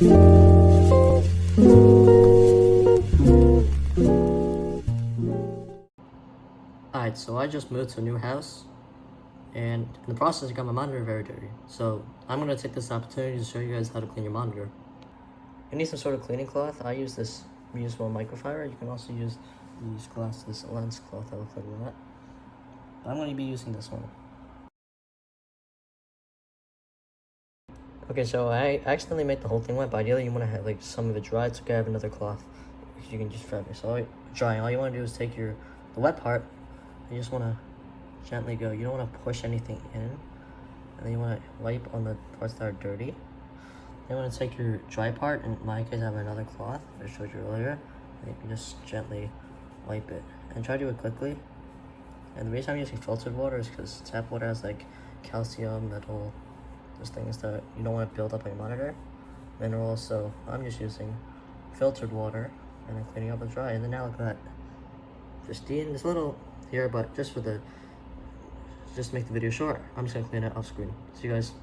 Alright, so I just moved to a new house, and in the process I got my monitor very dirty. So I'm going to take this opportunity to show you guys how to clean your monitor. You need some sort of cleaning cloth. I use this reusable microfiber. You can also use this lens cloth that looks like that. But I'm going to be using this one. Okay, so I accidentally made the whole thing wet, but ideally you want to have like some of it dried, so grab another cloth. You can just grab it. So drying, all you want to do is take the wet part. You just want to gently go. You don't want to push anything in, and then you want to wipe on the parts that are dirty. Then you want to take your dry part, and in my case I have another cloth I showed you earlier, and you can just gently wipe it, and try to do it quickly. And the reason I'm using filtered water is because tap water has like calcium, metal, those things that you don't want to build up on your monitor, minerals. So I'm just using filtered water and then cleaning up with dry. And then now look at that, pristine. There's a little here, but just to make the video short, I'm just gonna clean it off screen. See you guys.